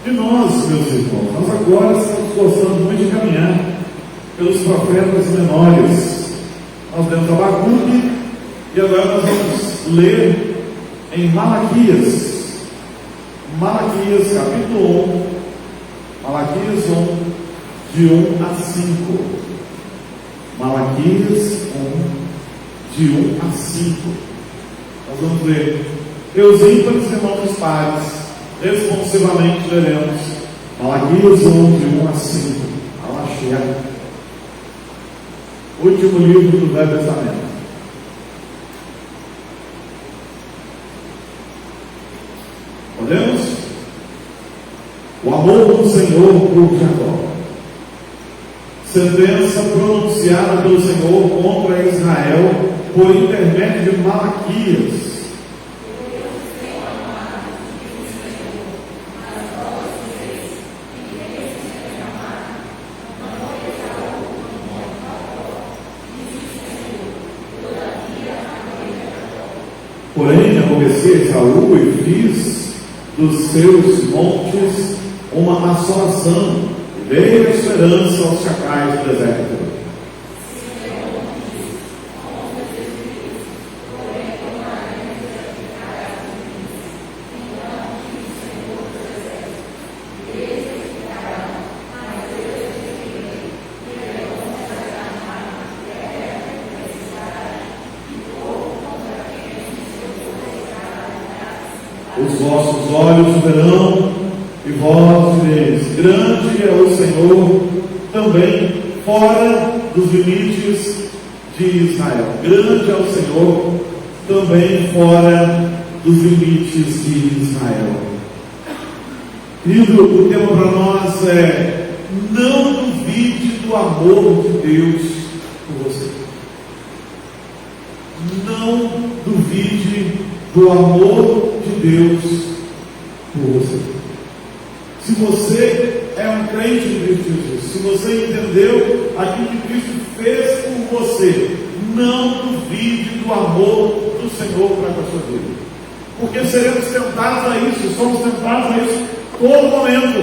E nós, meus irmãos, nós agora estamos gostando muito de caminhar pelos profetas menores. Nós lemos Abacuque e agora nós vamos ler em Malaquias. Malaquias capítulo 1, Malaquias 1, de 1 a 5. Malaquias 1, de 1 a 5. Nós vamos ler. Meus ímpares irmãos pares, responsivamente leremos Malaquias 1, de 1 a 5. Alaxia. Último livro do Velho Testamento. Podemos? O amor do Senhor por Jacó. Sentença pronunciada pelo Senhor contra Israel por intermédio de Malaquias. Porém, aborreci Esaú e fiz dos seus montes uma assolação, e dei a esperança aos chacais do deserto. Os vossos olhos verão, e vós direis: grande é o Senhor, também fora dos limites de Israel. Grande é o Senhor, também fora dos limites de Israel. Querido, o tema para nós é: não duvide do amor de Deus por você. Não duvide do amor de Deus por você. Se você é um crente em Cristo Jesus, se você entendeu aquilo que Cristo fez por você, não duvide do amor do Senhor para com a sua vida, porque seremos tentados a isso, somos tentados a isso todo momento.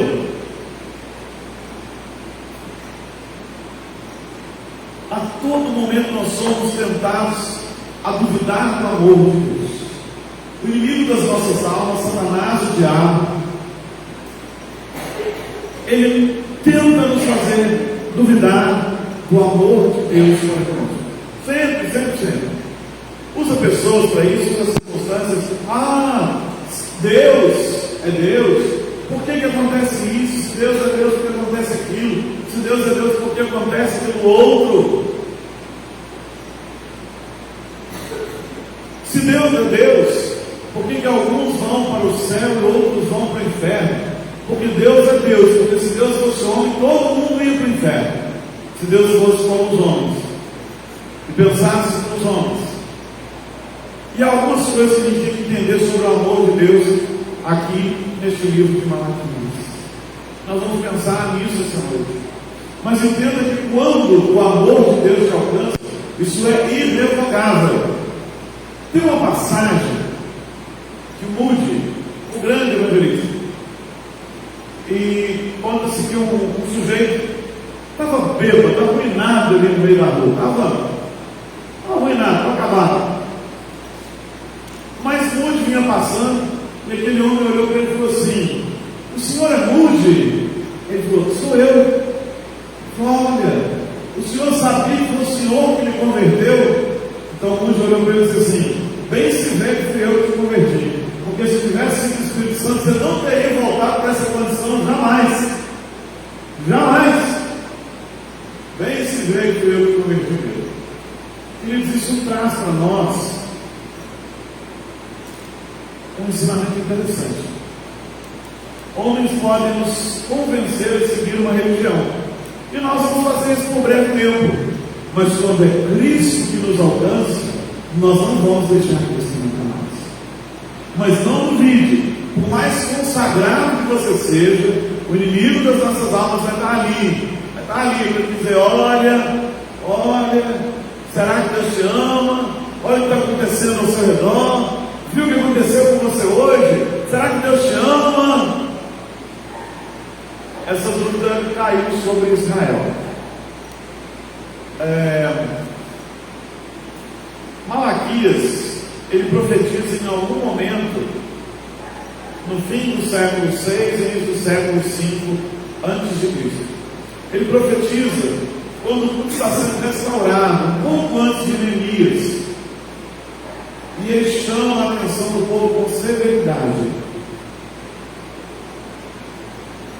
A todo momento nós somos tentados a duvidar do amor de Deus. O inimigo das nossas almas, Satanás, o diabo, ele tenta nos fazer duvidar do amor de Deus para conosco. Sempre, sempre, sempre. Usa pessoas para isso, usa circunstâncias. Deus é Deus. Por que acontece isso? Se Deus é Deus, por que acontece aquilo? Se Deus é Deus, por que acontece aquilo outro? Se Deus é Deus, por que alguns vão para o céu e outros vão para o inferno? Porque Deus é Deus. Porque se Deus fosse homem, todo mundo ia para o inferno. Se Deus fosse como os homens e pensasse como os homens. E algumas coisas que a gente tem que entender sobre o amor de Deus aqui neste livro de Malaquias. Nós vamos pensar nisso essa noite. Mas entenda que quando o amor de Deus te alcança, isso é irrevogável. Tem uma passagem que o Moody, o grande evangelista, e conta-se que um sujeito estava bêbado, estava arruinado ali no meio da rua, estava arruinado, estava acabado. Mas Moody vinha passando, e aquele homem olhou para ele e falou assim: o senhor é Moody? Ele falou: sou eu. Olha, o senhor sabia que foi o senhor que me converteu? Então Moody olhou para ele e disse assim: bem se vê que fui eu que te converti. Porque se tivesse sido o Espírito Santo, você não teria voltado para essa condição jamais. Jamais. Bem se vê que fui eu que converti mesmo. Queridos, isso traz para nós um ensinamento interessante. Homens podem nos convencer a seguir uma religião, e nós vamos fazer isso por breve tempo. Mas quando é Cristo que nos alcança, nós não vamos deixar Cristo nunca mais. Mas não duvide, por mais consagrado que você seja, o inimigo das nossas almas vai estar ali. Vai estar ali para dizer: olha, será que Deus te ama? Olha o que está acontecendo ao seu redor. Viu o que aconteceu com você hoje? Será que Deus te ama? essa dúvida caiu sobre Israel. Malaquias, ele profetiza em algum momento, no fim do século 6, início do século 5 antes de Cristo. Ele profetiza quando tudo está sendo restaurado, um pouco antes de Neemias. E ele chama a atenção do povo com severidade.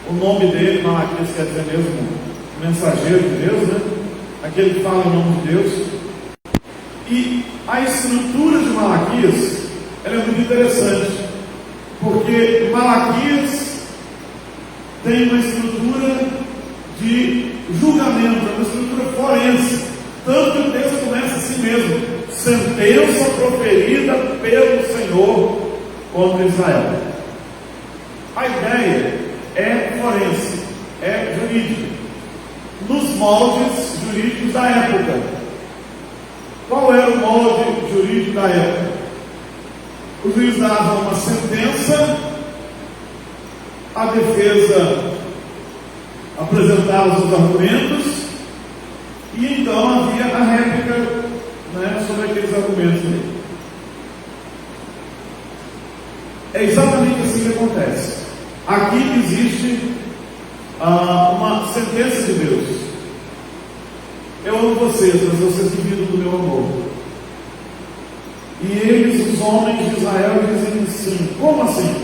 O nome dele, Malaquias, quer dizer mesmo mensageiro de Deus, né? Aquele que fala em nome de Deus. E a estrutura de Malaquias, ela é muito interessante, porque Malaquias tem uma estrutura de julgamento, uma estrutura forense. Tanto que o texto começa assim mesmo: sentença proferida pelo Senhor contra Israel. A ideia é forense, é jurídica, nos moldes jurídicos da época. Qual era o molde jurídico da época? O juiz dava uma sentença, a defesa apresentava os seus argumentos, e então havia a réplica, né, sobre aqueles argumentos dele. É exatamente assim que acontece. Aqui existe uma sentença de Deus. Eu amo vocês, mas vocês duvidam do meu amor. E eles, os homens de Israel, dizem sim. Como assim?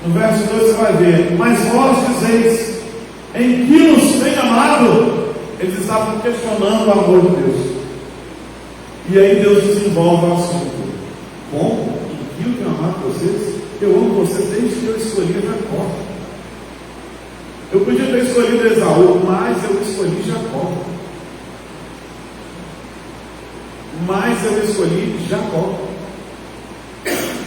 No verso 2 você vai ver: mas vós dizeis, em que nos tem amado? Eles estavam questionando o amor de Deus. E aí Deus desenvolve o assunto. Como? Em que eu tenho amado vocês? Eu amo vocês desde que eu escolhi Jacó. Eu podia ter escolhido Esaú, mas eu escolhi Jacó.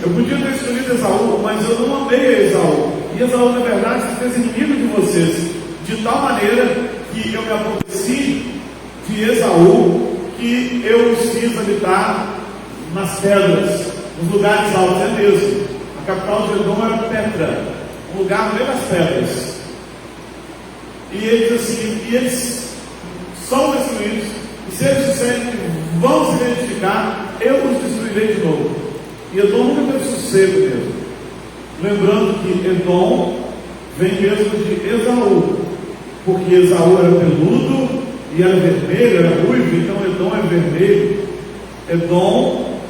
Eu podia ter escolhido Esaú, mas eu não amei Esaú. E Esaú, na verdade, se fez inimigo de vocês, de tal maneira que eu me aborreci de Esaú, que eu os fiz habitar nas pedras, nos lugares altos. É mesmo. A capital de Edom era Petra, um lugar no meio das pedras. E ele diz assim: e eles são destruídos, e se eles disserem que vão se identificar, eu os destruirei de novo. E Edom nunca teve sossego mesmo. Lembrando que Edom vem mesmo de Esaú, porque Esaú era peludo e era vermelho, era ruivo, então Edom é vermelho. Edom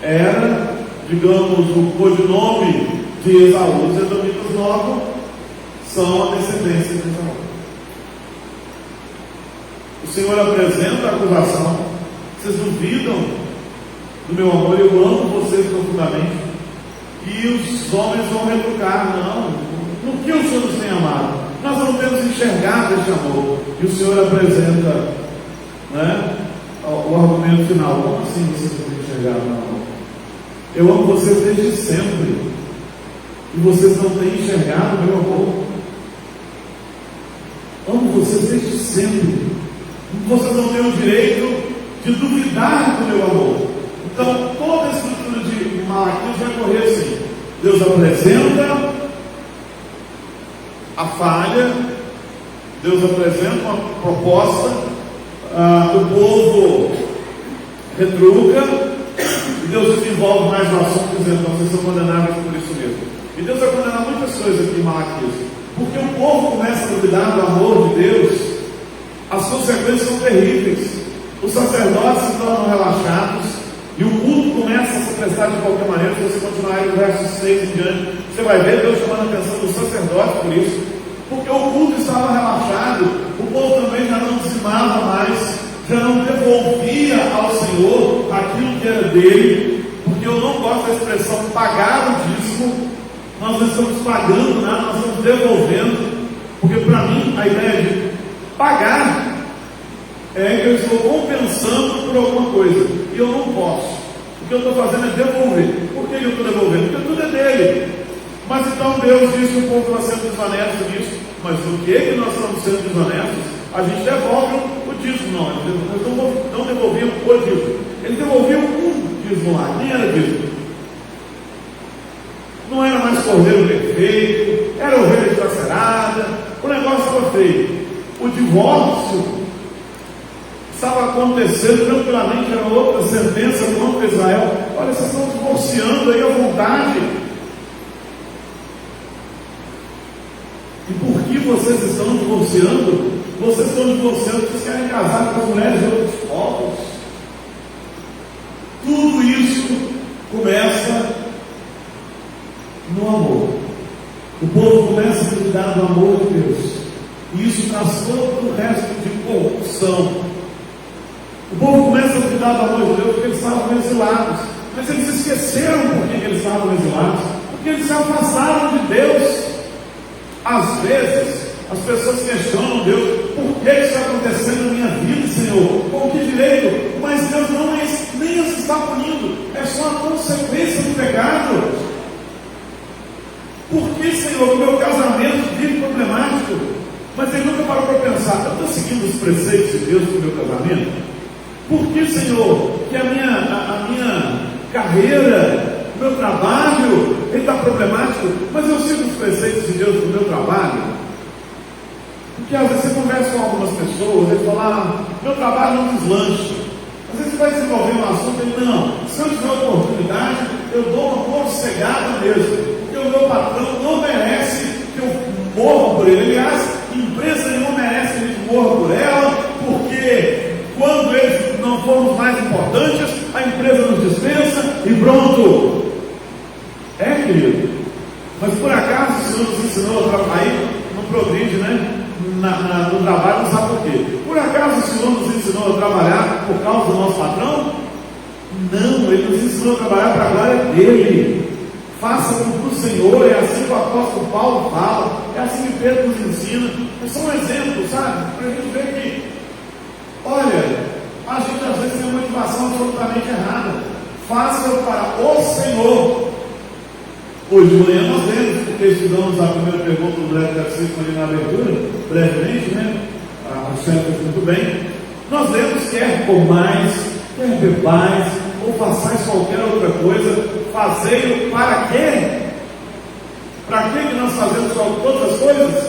era, digamos, o codinome de Esaú. Os edomitas logo são a descendência de Esaú. O Senhor apresenta a acusação: vocês duvidam do meu amor, eu amo vocês profundamente. E os homens vão retrucar: não, no que o Senhor nos tem amado? Nós não temos enxergado este amor. E o Senhor apresenta, né, o argumento final: como assim vocês não têm enxergado meu amor? Eu amo vocês desde sempre, e vocês não têm enxergado meu amor. Amo vocês desde sempre, vocês não têm o direito de duvidar do meu amor. Então, toda a estrutura de Malaquias vai correr assim: Deus apresenta a falha, Deus apresenta uma proposta, o povo retruca, e Deus desenvolve mais o assunto, dizendo: então, vocês são condenáveis por isso mesmo. E Deus vai condenar muitas coisas aqui em Malaquias, porque o povo começa a duvidar do amor de Deus. As consequências são terríveis. Os sacerdotes se tornam relaxados, e o culto começa a se prestar de qualquer maneira. Se você continuar aí no verso 6 em diante, você vai ver Deus chamando a atenção dos sacerdotes por isso, porque o culto estava relaxado. O povo também já não dizimava mais, já não devolvia ao Senhor aquilo que era dele, porque eu não gosto da expressão pagar o dízimo. Nós não estamos pagando nada, nós estamos devolvendo, porque para mim a ideia de pagar é que eu estou compensando por alguma coisa, e eu não posso. O que eu estou fazendo é devolver. Por que eu estou devolvendo? Porque tudo é dele. Mas então Deus diz que o povo está sendo desonesto nisso. Mas o que nós estamos sendo desonestos? A gente devolve o dízimo. Não, eles não devolviam o dízimo. Eles devolviam um dízimo lá. Nem era dízimo. Não era mais cordeiro perfeito, era ovelha dilacerada, feio. O divórcio estava acontecendo tranquilamente, era outra sentença contra Israel. Olha, vocês estão divorciando aí à vontade. E por que vocês estão divorciando? Vocês estão divorciando porque vocês querem casar com as mulheres de outros povos. Tudo isso começa no amor. O povo começa a cuidar do amor de Deus. E isso traz todo o resto de corrupção. O povo começa a cuidar do amor de Deus porque eles estavam exilados. Mas eles esqueceram por que eles estavam exilados. Porque eles se afastaram de Deus. Às vezes, as pessoas questionam Deus: por que isso está acontecendo na minha vida, Senhor? Com que direito? Mas Deus não nem os está punindo, é só a consequência do pecado. Por que, Senhor, o meu casamento vive problemático? Mas ele nunca parou para pensar: eu estou seguindo os preceitos de Deus para o meu casamento? Por que, Senhor, que a minha carreira, o meu trabalho, ele está problemático, mas eu sigo os preceitos de Deus no meu trabalho? Porque às vezes você conversa com algumas pessoas, eles falam: meu trabalho não deslancha. Às vezes você vai desenvolver um assunto e não, se eu tiver oportunidade, eu dou uma morcegada mesmo, porque o meu patrão não merece que eu morra por ele. Aliás, empresa nenhuma merece que a gente morra por ela, porque quando eles não formos mais importantes, a empresa nos dispensa e pronto. É, querido. Mas por acaso o Senhor nos ensinou a trabalhar? Aí não progride, né? No trabalho, não sabe por quê. Por acaso o Senhor nos ensinou a trabalhar por causa do nosso patrão? Não, Ele nos ensinou a trabalhar para a glória dele. Faça como para o Senhor, é assim que o apóstolo Paulo fala, é assim que Pedro nos ensina. É só um exemplo, sabe? Para a gente ver que, olha, a gente às vezes tem uma motivação absolutamente errada. Faça para o Senhor. Hoje de manhã nós vemos, porque estudamos a primeira pergunta do breve catecismo ali na abertura, brevemente, né? O Senhor fez muito bem. Nós vemos: quer comais, quer bebais, ou façais qualquer outra coisa, fazei-o para quê? Para que nós fazemos todas as coisas?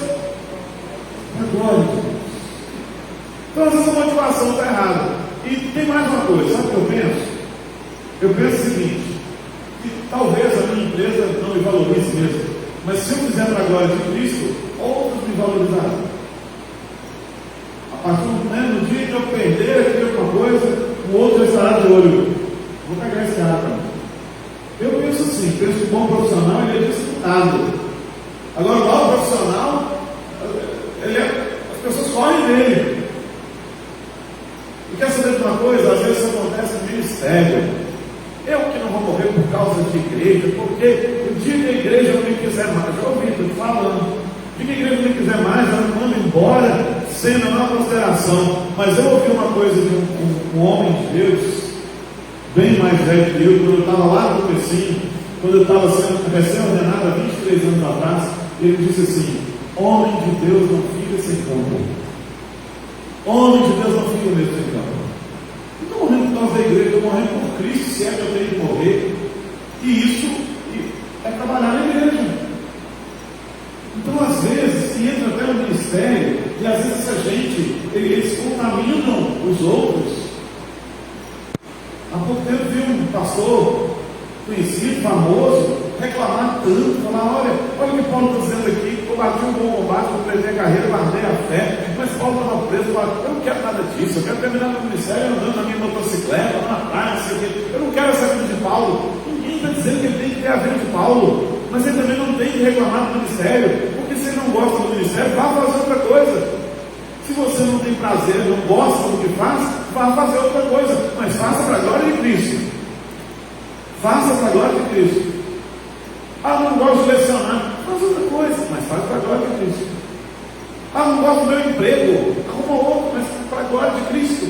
Para a glória de Deus. Então essa motivação está errada. E tem mais uma coisa, sabe o que eu penso? Eu penso o seguinte: que talvez a minha empresa não me valorize mesmo, mas se eu fizer para a glória de Cristo, outros me valorizarão. A partir do dia que eu perder aqui alguma coisa, o outro estará de olho. Vou pegar esse cara para mim. Eu penso assim, penso que o bom profissional ele é disputado. Agora o mau profissional, as pessoas correm dele. E quer saber de uma coisa? Às vezes isso acontece no ministério. Eu que não vou morrer por causa de igreja, porque o dia que a igreja não me quiser mais, já ouvi tudo falando, o dia que a igreja não me quiser mais, ela me manda embora, sem a menor consideração. Mas eu ouvi uma coisa de um homem de Deus, bem mais velho que eu, quando eu estava lá no comecinho, quando eu estava sendo recém-ordenado há 23 anos atrás, ele disse assim: homem de Deus não fica sem campo. Homem de Deus não fica mesmo sem campo. Não estou morrendo por causa da igreja, estou morrendo por Cristo, se é que eu tenho que morrer. E isso é trabalhar na igreja. Então, às vezes, se entra até no ministério, e às vezes essa gente, eles contaminam os outros. Há pouco tempo vi um pastor conhecido, famoso, reclamar tanto, falar: olha o que Paulo está dizendo aqui, eu bati um bom combate, completei a carreira, guardei a fé, mas Paulo estava preso. Eu não quero nada disso, eu quero terminar no ministério andando na minha motocicleta, na praia, eu não quero essa vida de Paulo. Ninguém está dizendo que ele tem que ter a vida de Paulo, mas ele também não tem que reclamar do ministério, porque se ele não gosta do ministério, vá fazer outra coisa. Se você não tem prazer, não gosta do que faz, vá fazer outra coisa, mas faça para a glória de Cristo. Faça para a glória de Cristo. Ah, não gosto de lecionar, faz outra coisa, mas faz para a glória de Cristo. Ah, não gosto do meu emprego, arruma outro, mas para a glória de Cristo.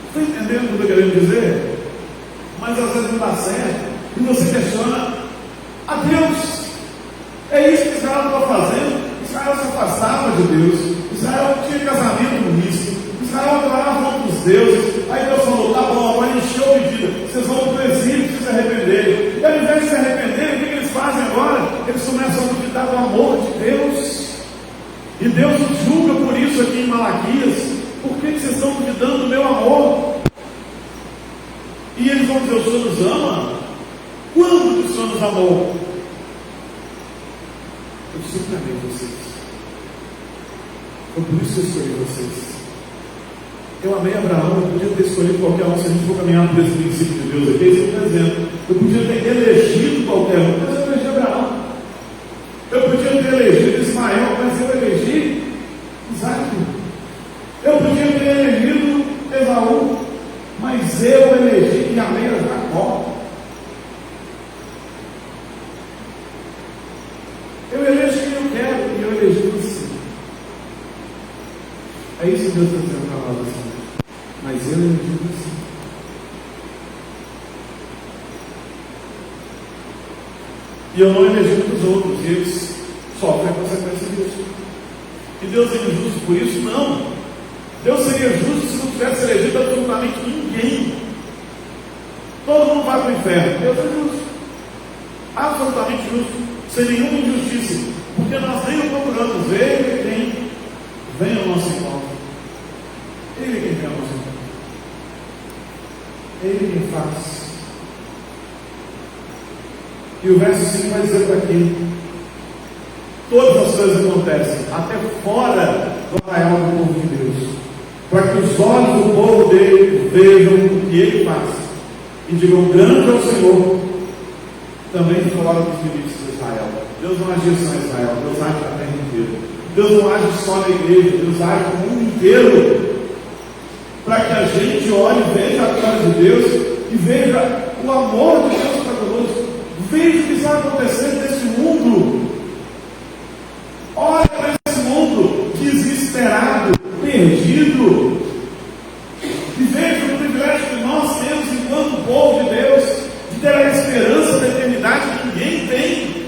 Está entendendo o que eu estou querendo dizer? Mas às vezes não dá certo, e você questiona a Deus. É isso que Israel estava fazendo. Israel se afastava de Deus, Israel tinha casamento no início, Israel adorava outros deuses. Aí Deus falou: tá bom, agora encheu a medida, vocês vão para o exílio se arrependerem. E ao invés de se arrependerem, o que eles fazem agora? Eles começam a duvidar do amor de Deus, e Deus os julga por isso aqui em Malaquias. Por que vocês estão duvidando do meu amor? E eles vão dizer: o Senhor nos ama? Quando que o Senhor nos amou? Eu sempre amei vocês. Foi por isso que eu escolhi vocês. Eu amei Abraão, eu podia ter escolhido qualquer um, se a gente for caminhar por esse princípio de Deus aqui, esse é um exemplo. Eu podia ter elegido qualquer um, mas eu elegi Abraão. Eu podia ter elegido Ismael, mas eu elegi Isaac. Eu podia ter elegido Esaú, mas eu elegi e amei a Jacó. Eu elejo quem eu quero e eu elegi você. É isso que Deus está dizendo para nós assim. Mas eu elegi você. E eu não elegi muitos outros, e eles sofrem a consequência disso. E Deus é injusto por isso? Não. Deus seria justo se não tivesse elegido absolutamente ninguém. Todo mundo vai para o inferno. Deus é justo. Absolutamente justo. Sem nenhuma injustiça. Porque nós nem o procuramos. Ele quem vem ao nosso encontro. Ele quem vem ao nosso encontro. Ele quem faz. E o verso 5 vai dizer para quem todas as coisas acontecem, até fora do arraial do povo de Deus, para que os olhos do povo dele vejam o que ele faz e digam: grande é o Senhor, também fora dos limites de Israel. Deus não agiu só em Israel, Deus age na terra inteira. Deus não age só na igreja, Deus age no mundo inteiro, para que a gente olhe e veja a glória de Deus e veja o amor de Deus para conosco. Veja o que está acontecendo nesse mundo. Olha para esse mundo desesperado, perdido, e veja o privilégio que nós temos enquanto povo de Deus, de ter a esperança da eternidade que ninguém tem,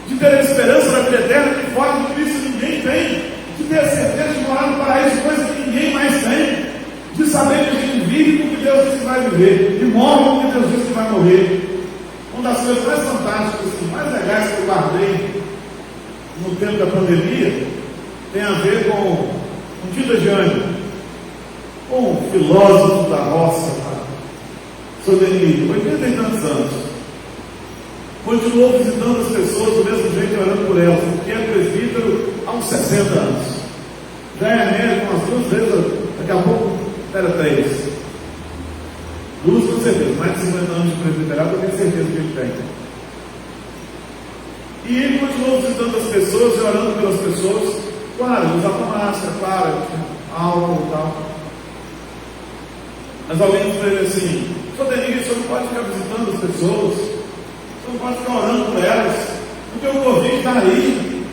de ter a esperança da vida eterna que fora de Cristo ninguém tem, de ter a certeza de morar no paraíso, coisa que ninguém mais tem, de saber que a gente vive com o que Deus disse que vai viver, e morre com o que Deus disse que vai morrer. Uma das coisas mais fantásticas, mais legais que eu guardei no tempo da pandemia, tem a ver com um Tito de ânimo, um filósofo da roça, Sr. Denis, 80 e tantos anos, continuou visitando as pessoas do mesmo jeito e orando por elas, porque é presbítero há uns 60 anos, já é médico umas 2 vezes, daqui a pouco era 3. 2 com certeza, mais de 50 anos de presbiterado, eu tenho certeza que ele tem. E ele continuou visitando as pessoas e orando pelas pessoas. Claro, usava máscara, claro, álcool e tal. Mas alguém disse para ele assim: Sr. Denis, o senhor não pode ficar visitando as pessoas, o senhor não pode ficar orando por elas, porque o Covid está aí,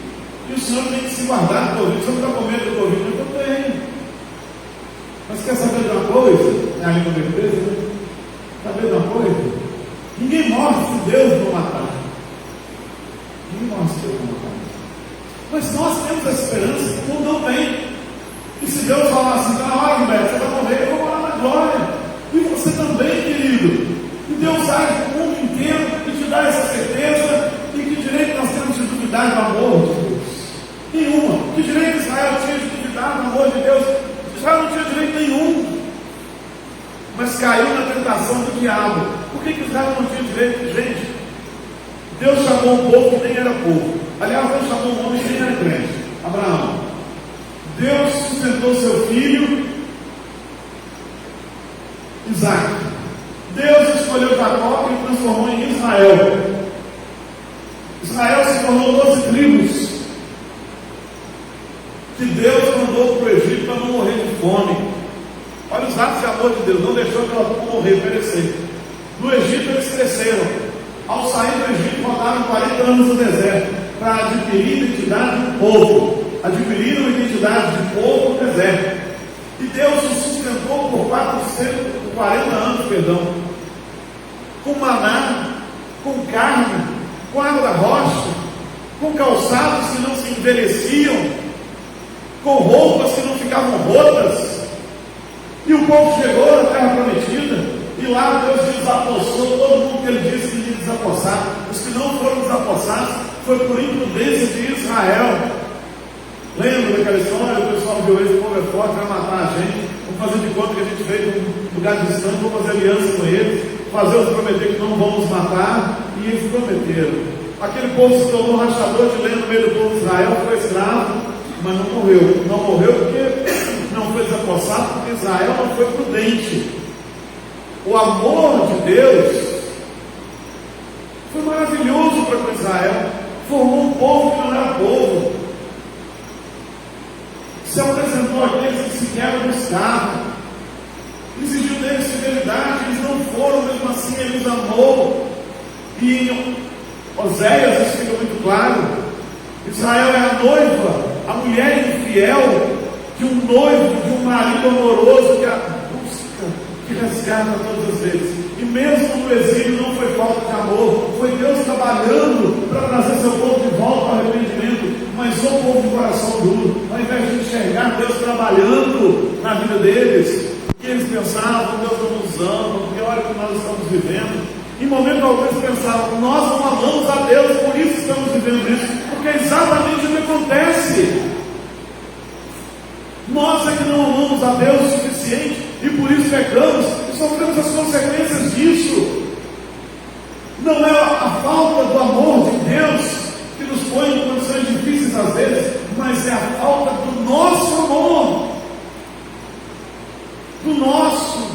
e o senhor tem que se guardar do Covid. O senhor não está com medo do Covid? Mas eu tenho. Mas quer saber de uma coisa? É a língua da empresa, né? Saber de uma coisa? Ninguém morre se Deus não matar. Ninguém morre se Deus não matar. Mas nós temos a esperança que o mundo não tem. E se Deus falar assim: está na hora, Humberto, você vai morrer, eu vou morar na glória. E você também, querido. E Deus age no mundo inteiro e te dá essa certeza. E que direito nós temos de duvidar do amor de Deus? Nenhuma. Que direito Israel tinha de duvidar do amor de Deus? Israel não tinha direito nenhum. Mas caiu na tentação do diabo. Por que Israel não tinha direito? Gente, Deus chamou um povo que nem era povo. Aliás, Deus chamou um homem que nem era crente, Abraão. Deus sustentou seu filho Isaac. Deus escolheu Jacó e transformou em Israel. Israel se tornou 12 tribos que Deus mandou para o Egito para não morrer de fome. Olha os atos de amor de Deus, não deixou aquela turma morrer, perecer. No Egito eles cresceram. Ao sair do Egito, rodaram 40 anos no deserto para adquirir a identidade do povo. Adquiriram a identidade de povo no deserto. E Deus os sustentou por 40 anos, com maná, com carne, com água da rocha, com calçados que não se envelheciam, com roupas que não ficavam rotas. E o povo chegou na terra prometida, e lá Deus desapossou todo mundo que ele disse que ia desapossar. Os que não foram desapossados foi por imprudência de Israel. Lembra? lembra daquela história? O pessoal viu esse povo é forte, vai matar a gente, vamos fazer de conta que a gente veio de um lugar distante, vamos fazer aliança com eles, fazer os prometer que não vão nos matar, e eles prometeram. Aquele povo se tornou rachador de lenha no meio do povo de Israel, foi escravo, mas não morreu. Não morreu porque não foi desapossado, porque Israel não foi prudente. O amor de Deus foi maravilhoso para com Israel, formou um povo que não era povo, se apresentou àqueles que sequer buscavam, exigiu deles fidelidade, eles não foram, mesmo assim ele os amou. E em Oséias isso fica muito claro: Israel é a noiva, a mulher infiel de um noivo, de um marido amoroso que a busca, que resgata todas as vezes. E mesmo no exílio não foi falta de amor, foi Deus trabalhando para trazer seu povo de volta ao arrependimento. Mas o povo de coração duro, ao invés de enxergar Deus trabalhando na vida deles, que eles pensavam: Deus não nos ama, porque olha o que nós estamos vivendo. Em momento algum eles pensavam: nós não amamos a Deus, por isso estamos vivendo isso, porque é exatamente o que acontece. Nós é que não amamos a Deus o suficiente, e por isso pecamos, e sofremos as consequências disso. Não é a falta do amor de Deus que nos põe em condições difíceis às vezes, mas é a falta do nosso amor, do nosso.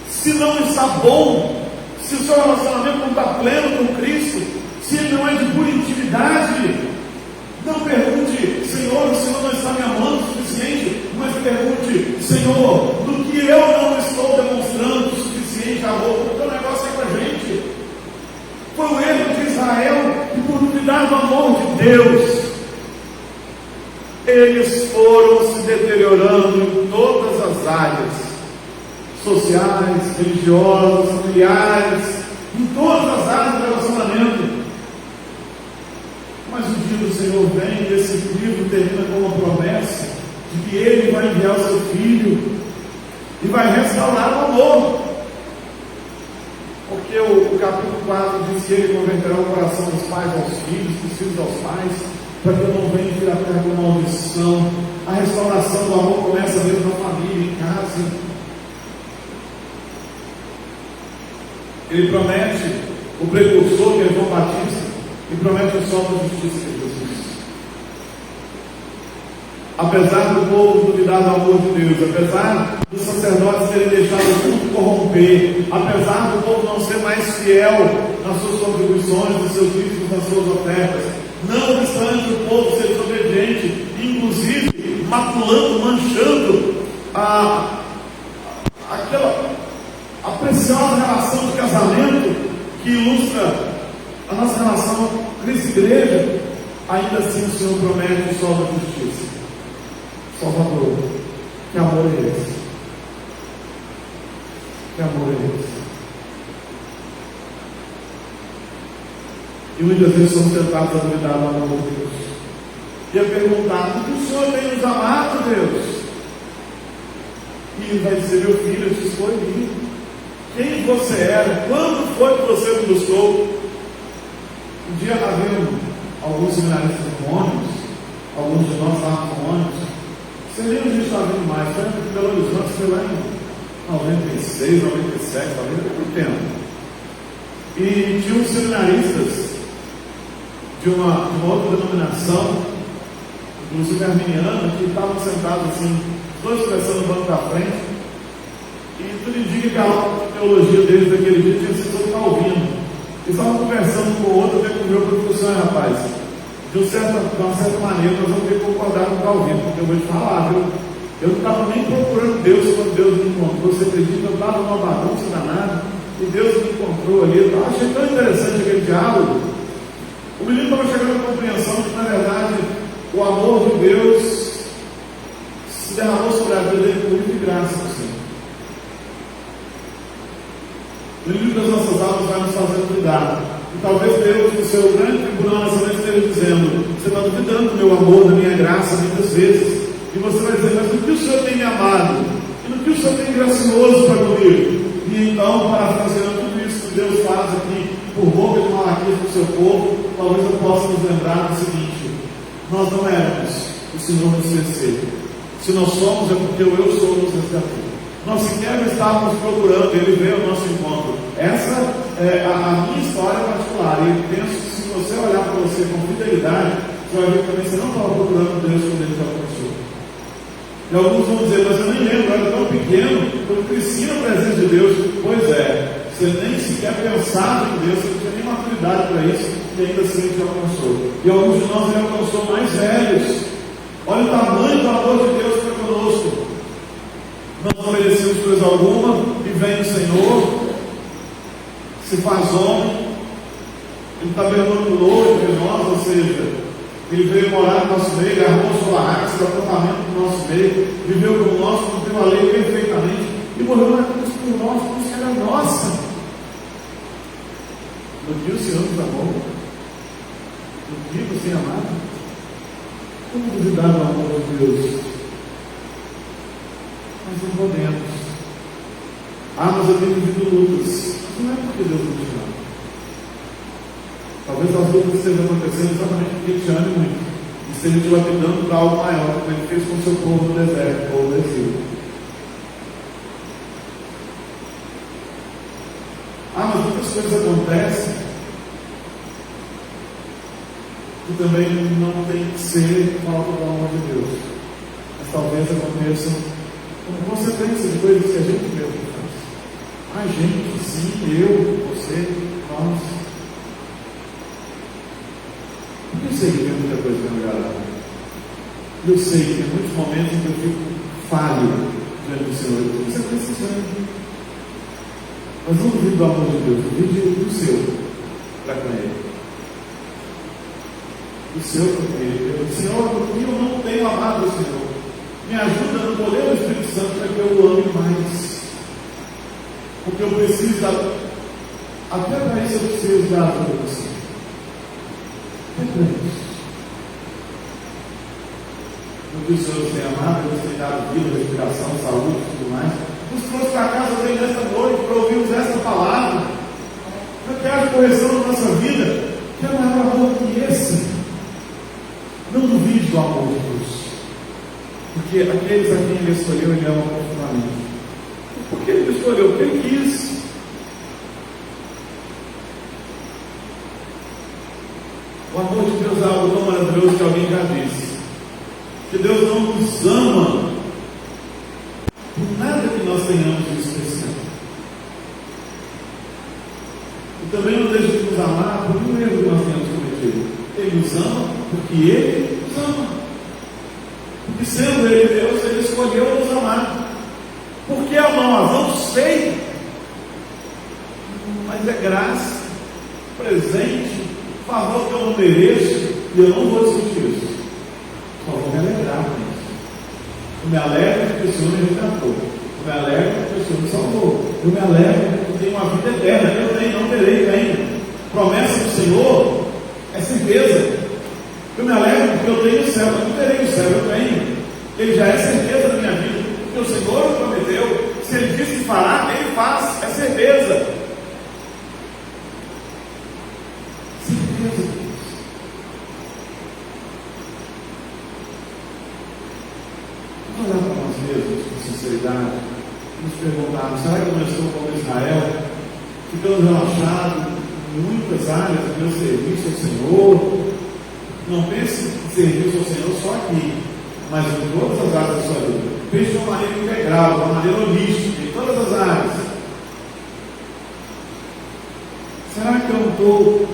Se não está bom, se o seu relacionamento não está pleno com Cristo, se ele não é de pura intimidade, não pergunte: Senhor, o Senhor não está me amando o suficiente, mas pergunte: Senhor, do que eu não estou demonstrando o suficiente amor, porque o negócio é com a gente. Foi o erro de Israel, e por duvidar do amor de Deus, eles foram se deteriorando em todas as áreas, sociais, religiosas, familiares, em todas as áreas do relacionamento. Mas o dia do Senhor vem, e esse livro termina com uma promessa de que Ele vai enviar o seu Filho e vai restaurar o amor. Porque o capítulo 4 diz que Ele converterá o coração dos pais aos filhos, dos filhos aos pais, para que eu não venha vir a terra com maldição. A restauração do amor começa mesmo na família, em casa. Ele promete o precursor, que é João Batista, e promete o sol da justiça, que é Jesus. Apesar do povo duvidar do amor de Deus, apesar dos sacerdotes terem deixado o culto corromper, apesar do povo não ser mais fiel nas suas contribuições, nos seus dízimos, nas suas ofertas, não obstante o povo ser desobediente, inclusive maculando, manchando a preciosa relação de casamento que ilustra a nossa relação com essa igreja, ainda assim o Senhor promete o sol da justiça. Salvador, que amor é esse? Que amor é esse? E muitas vezes somos tentados a duvidar do amor de Deus e a perguntar: por que o Senhor tem nos amado, Deus? E Ele vai dizer: meu filho, eu te escolhi. Quem você era? Quando foi que você me buscou? Um dia havia alguns seminaristas com ônibus, alguns de nós estavam com ônibus. Seria a gente estava vindo mais, foi em Belo Horizonte, foi lá em 96, 97, talvez há muito tempo. E tinha uns seminaristas de uma outra denominação, inclusive arminiana, que estavam sentados assim, dois conversando no banco da frente, e tudo indica que a teologia deles daquele dia tinha sido sobre Calvino. Eles estavam conversando com o outro, até com o meu professor: rapaz, de uma certa maneira nós vamos ter que concordar com o Calvino, porque eu vou te falar, viu? Eu não estava nem procurando Deus quando Deus me encontrou. Você acredita? Eu estava numa bagunça danada e Deus me encontrou ali. Eu achei tão interessante aquele diálogo. O menino estava chegando à compreensão de que, na verdade, o amor de Deus se derramou sobre a vida dele por livre graça, Senhor. No livro das nossas almas vai nos fazer cuidar. E talvez Deus, no seu grande tribunal nessa noite, esteja dizendo: você está duvidando do meu amor, da minha graça, muitas vezes. E você vai dizer: mas no que o Senhor tem me amado? E no que o Senhor tem gracioso para comigo? E então, parafraseando tudo isso que Deus faz aqui, por boca de Malaquias para o seu povo, talvez eu possa nos lembrar do seguinte: nós não éramos o Senhor nos fez ser. Se nós somos, é porque o eu sou nos resgatou. Nós sequer estávamos procurando, Ele veio ao nosso encontro. Essa é a minha história particular. E eu penso que se você olhar para você com fidelidade, você vai ver que também você não estava procurando Deus quando Ele te alcançou. E alguns vão dizer, mas eu nem lembro, eu era tão pequeno, eu cresci na presença de Deus. Pois é, você nem sequer pensava em Deus, você não tinha nem maturidade para isso, e ainda assim Ele te alcançou. E alguns de nós Ele alcançou mais velhos. Olha o tamanho do amor de Deus para conosco. Não merecemos coisa alguma, e vem o Senhor, se faz homem, Ele tabernaculou entre nós, ou seja, Ele veio morar no nosso meio, armou sua barraca, seu acampamento no nosso meio, viveu como nós, cumpriu a lei perfeitamente, e morreu na cruz por nós, como se era nossa. No dia o Senhor nos amou, no dia você é amado. Como duvidar do amor de Deus? Nós não podemos. Mas eu tenho vivido lutas. Mas não é porque Deus não te ama. Talvez as lutas estejam acontecendo exatamente porque Ele te ama muito. E esteja te lapidando para algo maior, como Ele fez com o seu povo no deserto, ou no exílio. Mas muitas coisas acontecem que também não tem que ser falta do amor de Deus. Mas talvez aconteçam como consequência de coisas que a gente mesmo faz. Gente, sim, eu, você, nós. Eu sei que tem muita coisa para melhorar. Eu sei que tem muitos momentos em que eu fico falho diante do Senhor. Isso é precisando. Mas não duvido do amor de Deus, duvido do seu para com Ele. O Senhor, Senhor, porque eu não tenho amado o Senhor. Me ajuda no poder do Espírito Santo para que eu o ame mais. Porque eu preciso até para isso eu preciso dar a ajuda do Senhor. Até para isso. Porque o Senhor nos tem amado, nos tem dado vida, respiração, saúde e tudo mais. Nos trouxe para casa bem nesta noite para ouvirmos esta palavra. Para que haja correção na nossa vida. Que é maior amor que esse. Não duvide do amor de Deus, porque aqueles a quem Ele escolheu, Ele ama profundamente. Por que Ele escolheu? Porque Ele quis. O amor de Deus é algo tão maravilhoso que alguém já disse, que Deus não nos ama por nada que nós tenhamos de especial, e também não deixa de nos amar por um erro que nós tenhamos cometido. Ele nos ama porque Ele nos ama. Porque sendo Ele Deus, Ele escolheu nos amar. Por que amamos? Não sei. Mas é graça, presente, favor que eu não mereço, e eu não vou discutir isso. Só vou me alegrar com isso. Eu me alegro porque o Senhor me resgatou. Eu me alegro porque o Senhor me salvou. Eu me alegro porque eu tenho uma vida eterna. Eu tenho, não terei ainda. Promessa do Senhor é certeza. Eu me alegro porque eu tenho o céu. Eu não terei o céu, eu tenho. Ele já é certeza da minha vida. Porque o Senhor prometeu. Se Ele disse que fará, Ele faz. É certeza. Certeza. Vamos olhar para nós mesmos com sinceridade. Nos perguntarmos, será que eu não estou como Israel? Ficando relaxado em muitas áreas do meu serviço ao Senhor. Não pense em serviço ao Senhor só aqui, mas em todas as áreas da sua vida. Pense de uma maneira integral, de uma maneira holística, em todas as áreas. Será que eu não estou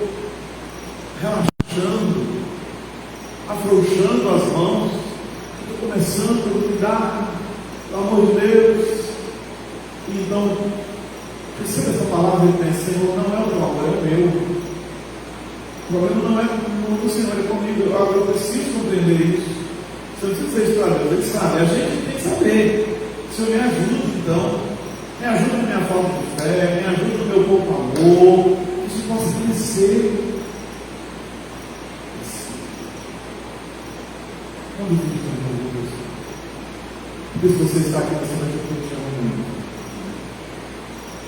relaxando, afrouxando as mãos, estou começando a duvidar do amor de Deus? E então, receba essa palavra e pense, Senhor, não é o teu amor, é o meu. O problema não é com o Senhor, é comigo. Eu preciso compreender isso. Você não precisa dizer isso para Deus, Ele sabe. A gente tem que saber. O Senhor me ajuda, então. Me ajuda na minha falta de fé, me ajuda no meu pouco amor. Que isso possa crescer. Não duvide do amor de Deus. Porque se você está aqui nessa noite, eu te amo muito.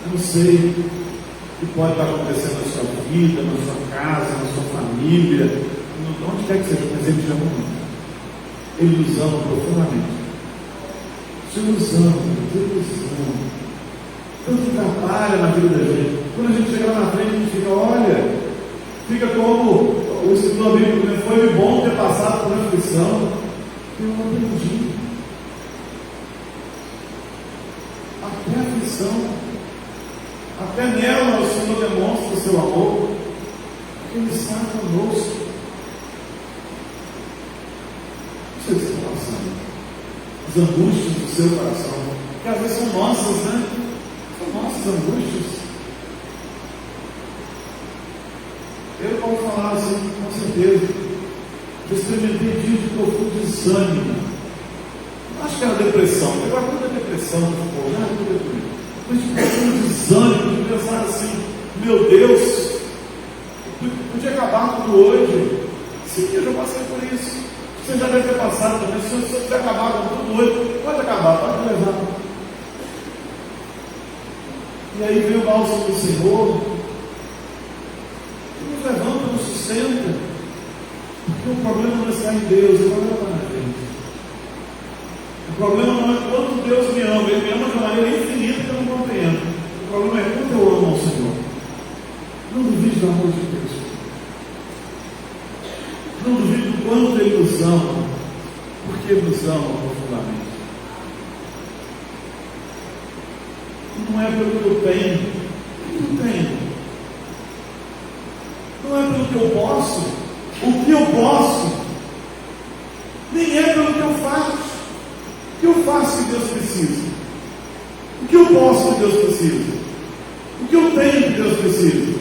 Eu não sei o que pode estar acontecendo na sua vida, na sua casa, na sua família, onde quer que seja, mas Ele te ama muito. Ele nos ama profundamente. Ele nos ama, Ele nos ama. Tanto trabalha na vida da gente. Quando a gente chega lá na frente, a gente fica, olha, fica como o escritor bíblico, né? Foi bom ter passado por aflição. Eu aprendi. Até a aflição, até nela o Senhor demonstra o seu amor. Ele está conosco. O que você está passando? As angústias do seu coração, que às vezes são nossas, né? São nossas angústias. Eu posso falar assim, com certeza. Eu experimentei dias de profundo desânimo. Acho que era depressão. Agora tudo é depressão, pô, já é tudo depressão. Mas de profundo desânimo, de pensar assim, meu Deus, podia acabar tudo hoje. Sim, eu já passei por isso. Você já deve ter passado também. Se você quiser acabar com tudo hoje, pode acabar, pode levar. E aí vem o bálsamo do Senhor, que nos levanta, nos sustenta. Porque o problema não está em Deus, o problema está na gente. O problema não é quanto Deus me ama, Ele me ama de uma maneira infinita que eu não compreendo. O problema é quanto eu amo ao Senhor. Não duvide do amor de Deus. Não duvide do quanto Ele nos ama, porque Ele nos ama profundamente. Não é pelo que eu tenho, o que eu tenho. Não é pelo que eu posso, o que eu posso, nem é pelo que eu faço. O que eu faço que Deus precisa? O que eu posso que Deus precisa? O que eu tenho que Deus precisa?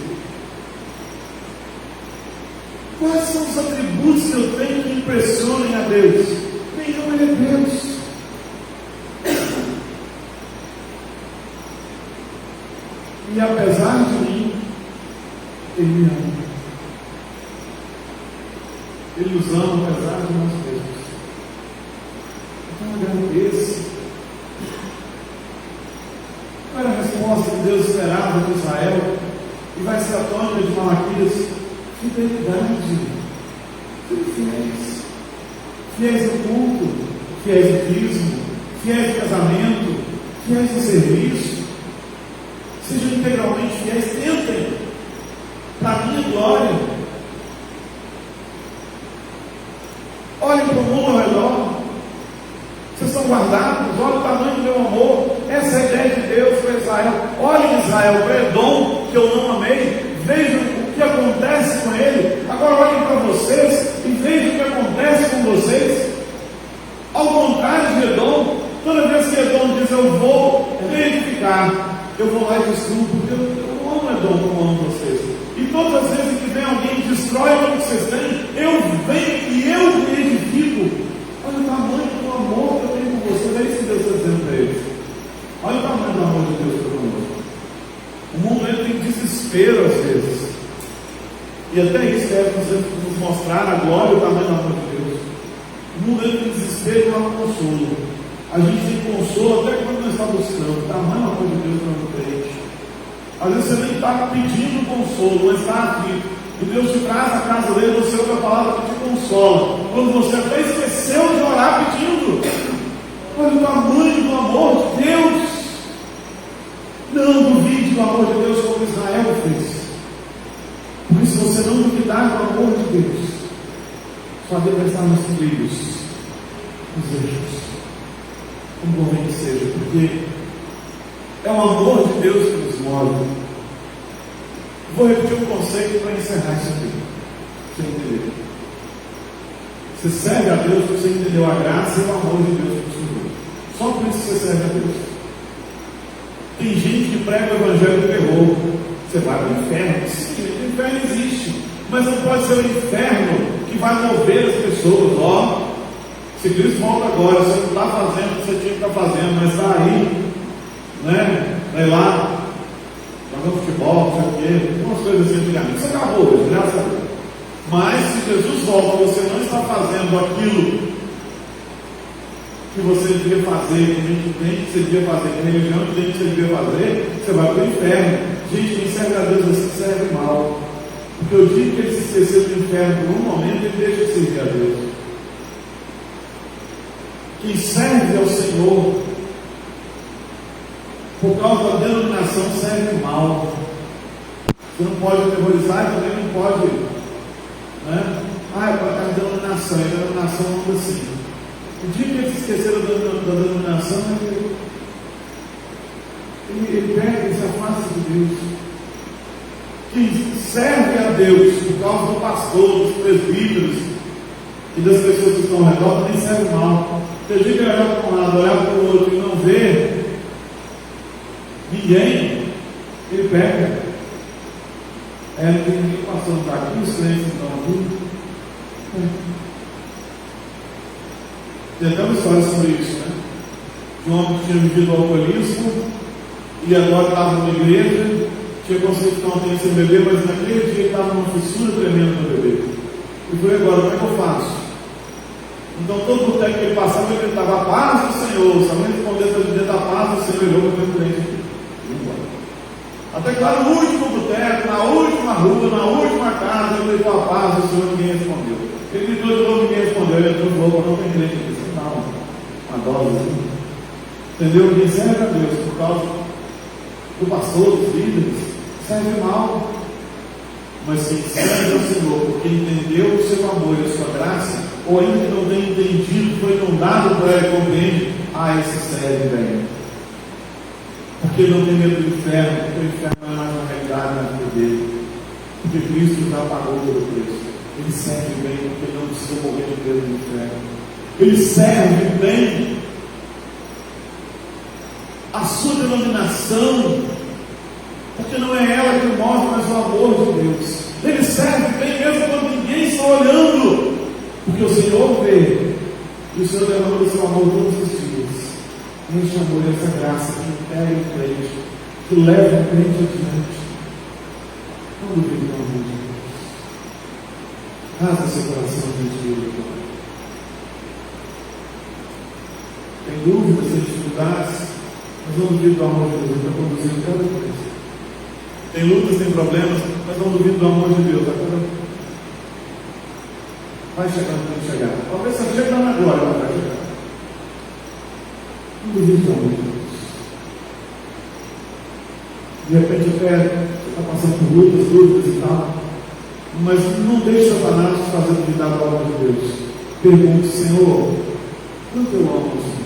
Quais são os atributos que eu tenho que impressionem a Deus? Nenhum, Ele é Deus. E apesar de mim, Ele me ama. Ele nos ama apesar de nós mesmos. Então agradeça. Qual era a resposta que Deus esperava de Israel? E vai ser a tônica de Malaquias: fidelidade. Sejam fiéis. Fiéis no culto, fiéis no dízimo, fiéis no casamento, fiéis no serviço. Sejam integralmente fiéis, tentem, para a minha glória. Olhem para o mundo ao redor. Vocês são guardados, olhem o tamanho do meu amor. Essa é a ideia de Deus para Israel. Olhem Israel, para Edom, que eu não amei. Vejam o que acontece com ele. Agora olhem para vocês e vejam o que acontece com vocês. Ao contrário de Edom, toda vez que Edom diz eu vou reedificar, eu vou lá e destruo, porque eu não amo Edom como amo vocês. E todas as vezes que vem alguém e destrói o que vocês têm, eu venho e eu reedifico. Olha o tamanho do amor que eu tenho com vocês. É isso que Deus está dizendo para eles. Olha o tamanho do amor de Deus para conosco. O mundo ele tem desespero às vezes. E até isso deve nos mostrar a glória e o tamanho do amor de Deus. O mundo ele tem desespero e não há consolo. A gente tem consolo até quando não está buscando. O tamanho do amor de Deus para o crente. Às vezes você nem está pedindo consolo, mas está aflito. E Deus te traz a casa dele, você ouve a palavra que te consola. Quando você até esqueceu de orar pedindo. Olha o tamanho do amor de Deus. Não duvide do amor de Deus como Israel fez. Por isso, você não duvidar do amor de Deus, só deve estar nos trilhos, nos eixos, como convém que seja, porque é o amor de Deus que nos move. Vou repetir um conceito para encerrar isso aqui, para você entender. Você serve a Deus porque você entendeu a graça e o amor de Deus por Senhor. Só por isso você serve a Deus. Tem gente que prega o evangelho do terror. Você vai para o inferno. Sim, o inferno existe, mas não pode ser o inferno que vai mover as pessoas. Ó, se Cristo volta agora, você não está fazendo o que você tinha que estar fazendo, mas está aí, né? Vai lá, jogando futebol, não sei o quê, umas coisas assim antigamente. Isso acabou hoje, graças a Deus. Mas se Jesus volta e você não está fazendo aquilo que você devia fazer, que a gente tem que você devia fazer, que a religião tem que você devia fazer, você vai para o inferno. Gente, quem serve a Deus assim serve mal. Porque o dia que ele se esqueceu do inferno por um momento, ele deixa de servir a Deus. Quem serve ao Senhor, por causa da denominação, serve mal. Você não pode aterrorizar e também não pode, né? É para a denominação, e a denominação anda assim. O dia que eles esqueceram da denominação, ele pega e se afasta de Deus. Quem serve a Deus por causa do pastor, dos presbíteros e das pessoas que estão ao redor, também serve mal. Tem gente que olhar para um lado, olhar para o outro e não vê ninguém, ele pega. Não tem ninguém passando por aqui, os crentes estão aqui. Tem até uma história sobre isso, né? De um homem que tinha vivido o alcoolismo e agora estava numa igreja, tinha conseguido ficar um tempo sem beber, mas naquele dia ele estava numa fissura tremenda para beber. E foi agora, como é que eu faço? Então todo o tempo que ele passava, ele gritava: a paz do Senhor. Se alguém respondesse para dizer da paz do Senhor, ele olhou para o crente aqui. Até que lá no último boteco, na última rua, na última casa, ele gritou: a paz do Senhor, ninguém respondeu. Ele gritou de novo, ninguém respondeu. Ele entrou de novo, não tem crente aqui. Não, uma dose. Entendeu? Quem serve a Deus por causa do pastor, dos líderes, serve mal. Mas quem serve ao Senhor porque entendeu o seu amor e a sua graça, ou ainda que não tenha entendido, foi inundado por ela e compreende, esse serve bem. Porque ele não tem medo do inferno, porque o inferno não é mais uma realidade na vida dele. Porque Cristo já pagou pelo preço. Ele serve bem porque ele não precisa morrer de medo do inferno. Ele serve bem a sua denominação, porque não é ela que mostra, mas o amor de Deus. Ele serve bem mesmo quando ninguém está olhando, porque o Senhor vê, e o Senhor derrama o seu amor todos os dias. Este amor e essa graça que pega em frente, que leva a frente adiante. Não duvide do amor de Deus. Rasga seu coração diante dele. Tem dúvidas, tem dificuldades, mas não duvide do amor de Deus para conduzir cada coisa. Tem lutas, tem problemas, mas não duvide do amor de Deus. Vai chegando quando chegar. Talvez você chegue lá na glória, mas vai chegar. Não duvide do amor de Deus. De repente você está passando por lutas, dúvidas e tal, mas não deixe Satanás te fazer duvidar da obra de Deus. Pergunte: Senhor, quanto eu amo o Senhor?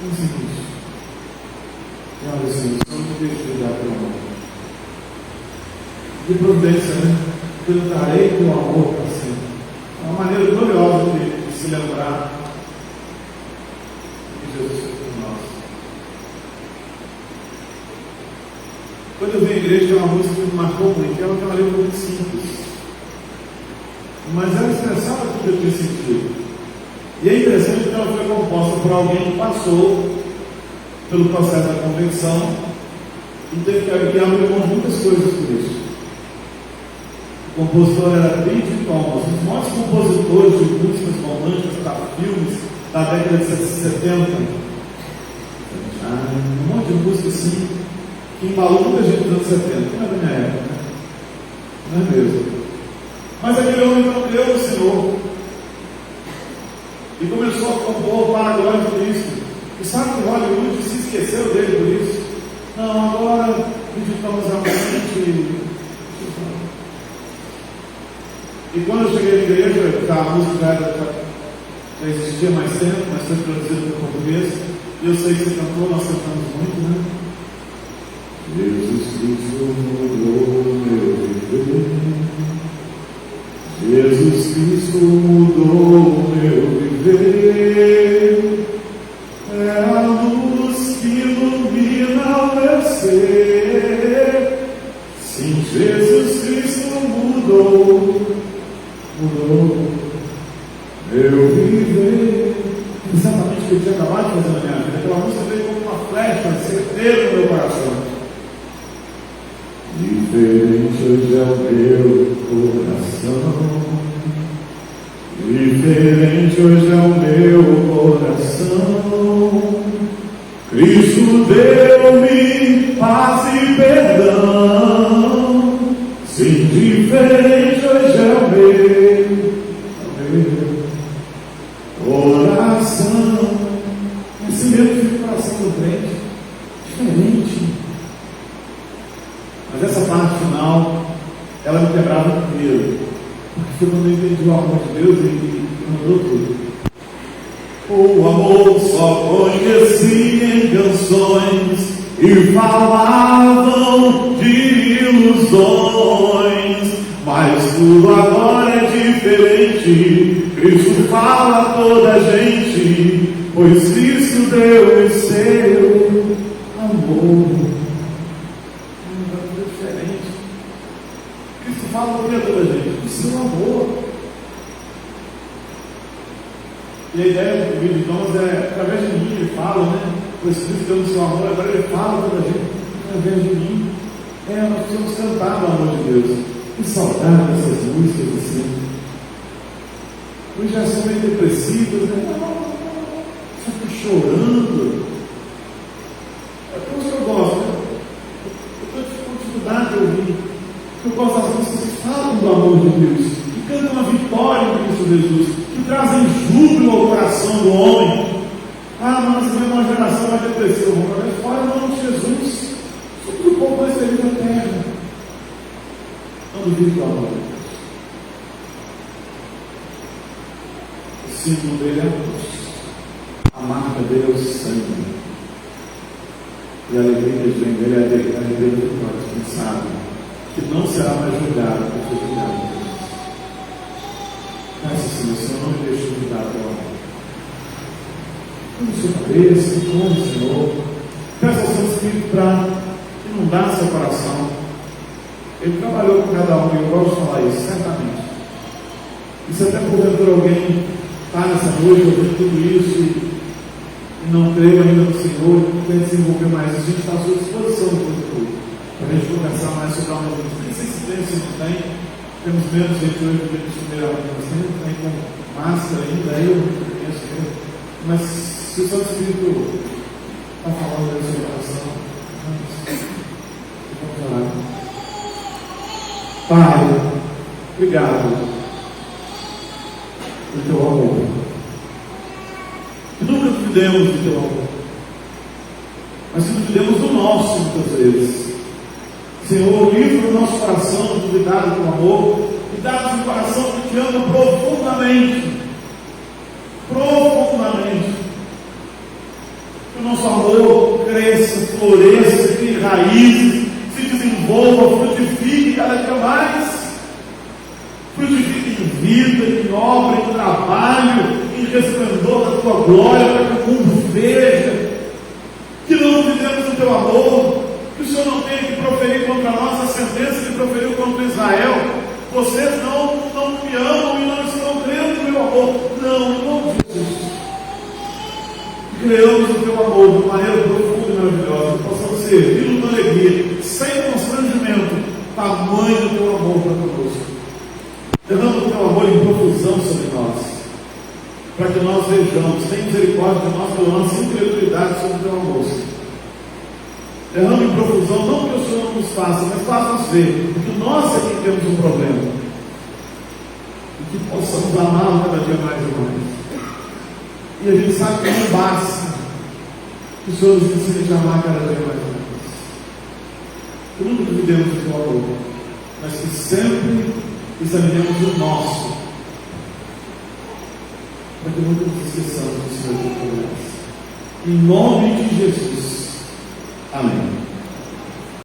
Pense nisso. E olha, Senhor, não me deixe duvidar pelo amor. De providência, né? Eu darei teu amor para sempre. É uma maneira gloriosa de se lembrar que Jesus fez por nós. Quando eu vim à igreja, tem uma música que me marcou muito, que é uma letra muito simples, mas ela expressava tudo que eu tinha sentido. E é interessante que ela foi composta por alguém que passou pelo processo da convenção e teve que abrir mão de muitas coisas por isso. O compositor era David Thomas, um dos maiores compositores de músicas românticas para filmes da década de 70. Um monte de música assim, que embalou muita gente dos anos 70, não é da minha época, né? Não é mesmo? Mas aquele homem não creu no Senhor e começou a compor para a glória de Cristo. E sabe que Hollywood se esqueceu dele por isso? Não, agora digitamos realmente. E quando eu cheguei na igreja, a música já existia mais tempo, mas foi traduzida para o português. E eu sei que você cantou, nós cantamos muito, né? Jesus Cristo mudou meu viver. Jesus Cristo mudou meu viver. É a luz que ilumina o meu ser. Sim, Jesus Cristo mudou meu viver. Exatamente o que eu tinha acabado de fazer na minha vida. Aquela música veio como uma flecha, certeira no meu coração. Diferente hoje é o meu coração. Diferente hoje é o meu coração. Cristo deu-me paz e perdão. Sim, diferente hoje é o meu ela me quebrava primeiro. Porque foi quando eu entendi o amor de Deus e mandou tudo. O amor só conheci em canções e falavam de ilusões, mas tudo agora é diferente. Cristo fala a toda a gente, pois Cristo deu o seu amor. É diferente. Cristo fala o que a toda a gente? O seu amor. E a ideia do vídeo de nós é, através de mim, ele fala, né? Pois Cristo deu o seu amor, agora ele fala a toda a gente, através de mim. Nós precisamos cantar no amor de Deus. Que saudade dessas músicas assim. Hoje já são meio depressivas, né? Só que chorando. É por isso que eu gosto, né? Eu estou com dificuldade de ouvir. Eu gosto das músicas que falam do amor de Deus, que cantam a vitória em Cristo Jesus, que trazem júbilo ao coração do homem. Mas se vem uma geração mais depressiva, vamos jogar fora em nome de Jesus. Sobre o povo mais feliz da terra. Não duvide do amor de Deus. O símbolo dele é a cruz. A marca dele é o sangue. E a alegria que vem dele é a alegria do coração, quem sabe que não será mais julgado por ser julgado. Peça assim, o Senhor não me deixe julgar pelo amor. Como sua cabeça, como o Senhor. Peça ao seu Espírito para inundar seu coração. Ele trabalhou com cada um, e eu gosto de falar isso, certamente. E se até porventura alguém está nessa noite ouvindo tudo isso e não creu ainda no Senhor, tem que se envolver mais, a gente está à sua disposição no futuro, para a gente conversar mais sobre a amor de Deus. Nem sei se tem, se não tem. Temos menos gente hoje do que de primeira vez, tem com máscara ainda, aí eu penso mesmo. Mas se o Santo Espírito está falando do seu coração, vamos orar. Pai, obrigado pelo teu amor. Nunca duvidemos do teu amor, mas duvidemos do nosso muitas vezes. Senhor, livra o nosso coração de duvidar do teu amor e dá-nos um coração que te ama profundamente. Profundamente. Que o nosso amor cresça, floresça, crie raízes, se desenvolva, frutifique cada dia mais. Frutifique em vida, em obra, em trabalho, em resplendor da tua glória, para que o mundo veja que não duvidemos do teu amor, que o Senhor não tenha que proferir contra nós a sentença que proferiu contra Israel. Vocês não me amam e não estão crendo no meu amor. Não, em nome de Jesus. Creamos o teu amor de maneira profunda e maravilhosa, que possamos servir com alegria, sem constrangimento, tamanho do teu amor para conosco. Derrama o teu amor em profusão sobre nós, para que nós vejamos, tem misericórdia de nós pela nossa incredulidade sobre o teu amor. Derrama em profusão, não que o Senhor não nos faça, mas faça-nos ver, porque nós aqui temos um problema, e que possamos amá-lo cada dia mais e mais. E a gente sabe que não basta que o Senhor nos ensine a amar cada dia mais e mais. Que nunca duvidemos do teu amor, mas que sempre examinemos o nosso, para que nunca nos esqueçamos do Senhor de promessa. Em nome de Jesus. Amém.